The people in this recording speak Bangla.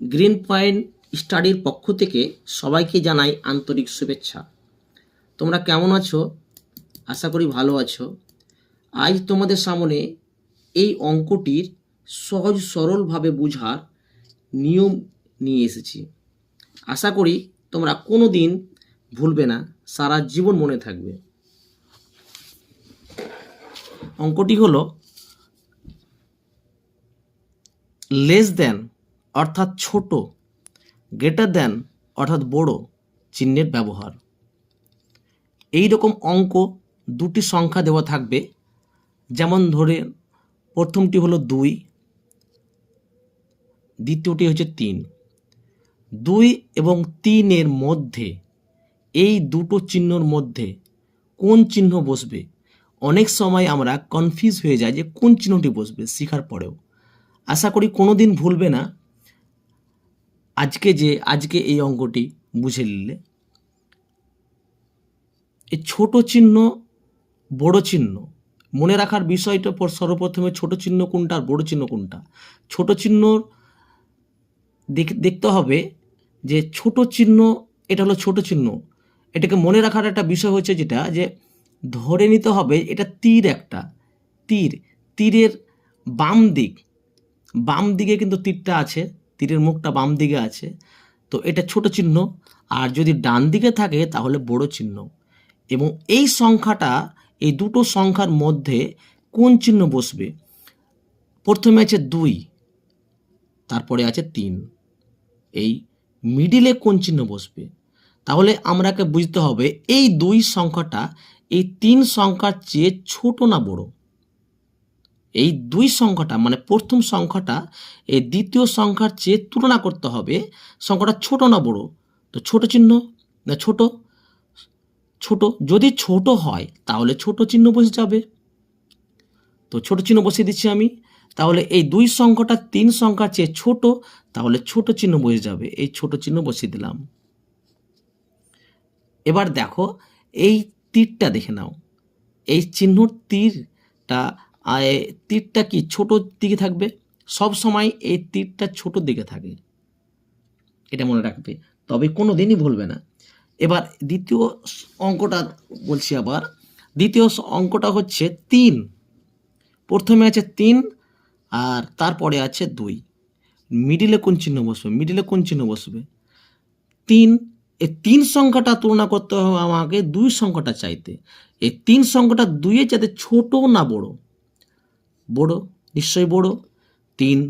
গ্রিন পয়েন্ট স্টাডির পক্ষ থেকে সবাইকে জানাই আন্তরিক শুভেচ্ছা। তোমরা কেমন আছো? আশা করি ভালো আছো। আজ তোমাদের সামনে এই অঙ্কটির সহজ সরলভাবে বোঝার নিয়ম নিয়ে এসেছি। আশা করি তোমরা কোনো দিন ভুলবে না, সারা জীবন মনে থাকবে। অঙ্কটি হলো লেস দেন অর্থাৎ ছোট, গ্রেটার দেন অর্থাৎ বড় চিহ্নের ব্যবহার। এই রকম অঙ্ক দুটি সংখ্যা দেওয়া থাকবে, যেমন ধরে প্রথমটি হলো 2, দ্বিতীয়টি হচ্ছে 3। 2 এবং 3 মধ্যে, এই দুটো চিহ্নর মধ্যে কোন চিহ্ন বসবে? অনেক সময় আমরা কনফিউজ হয়ে যাই যে কোন চিহ্নটি বসবে শেখার পরেও। আশা করি কোনো দিন ভুলবে না আজকে এই অঙ্কটি বুঝে নিলে। এই ছোট চিহ্ন বড় চিহ্ন মনে রাখার বিষয়টা সর্বপ্রথমে ছোট চিহ্ন কোনটা আর বড় চিহ্ন কোনটা। ছোট চিহ্ন দেখতে হবে যে ছোট চিহ্ন, এটা হলো ছোট চিহ্ন। এটাকে মনে রাখার একটা বিষয় হচ্ছে যেটা, যে ধরে নিতে হবে এটা তীর, একটা তীরের বাম দিকে কিন্তু তীরটা আছে, তীরের মুখটা বাম দিকে আছে, তো এটা ছোট চিহ্ন। আর যদি ডান দিকে থাকে তাহলে বড় চিহ্ন। এবং এই সংখ্যাটা, এই দুটো সংখ্যার মধ্যে কোন চিহ্ন বসবে? প্রথমে আছে 2, তারপরে আছে 3, এই মিডিলে কোন চিহ্ন বসবে? তাহলে আমরাকে বুঝতে হবে এই 2 সংখ্যাটা এই 3 সংখ্যার চেয়ে ছোট না বড়। এই 2 সংখ্যাটা মানে প্রথম সংখ্যাটা এই দ্বিতীয় সংখ্যার চেয়ে তুলনা করতে হবে, সংখ্যাটা ছোট না বড়। তো ছোট চিহ্ন না ছোট, যদি ছোট হয় তাহলে ছোট চিহ্ন বসে যাবে। তো ছোট চিহ্ন বসিয়ে দিচ্ছি আমি। তাহলে এই 2 সংখ্যাটা 3 সংখ্যার চেয়ে ছোট, তাহলে ছোট চিহ্ন বসে যাবে। এই ছোট চিহ্ন বসিয়ে দিলাম। এবার দেখো এই তীরটা দেখে নাও, এই চিহ্নর তীরটা কি ছোট দিকে থাকবে? সব সময় এই তীরটা ছোট দিকে থাকে, এটা মনে রাখবে, তবে কোনো দিনই ভুলবে না। এবার দ্বিতীয় অঙ্কটা বলছি। আবার দ্বিতীয় অঙ্কটা হচ্ছে 3। প্রথমে আছে 3 আর তারপরে আছে 2। মিডিলে কোন চিহ্ন বসবে? 3। এই 3 সংখ্যাটা তুলনা করতে হবে আমাকে 2 সংখ্যাটা চাইতে। এই 3 সংখ্যাটা 2 যাতে ছোট না বড়? বড়, নিশ্চয়ই বড়। 3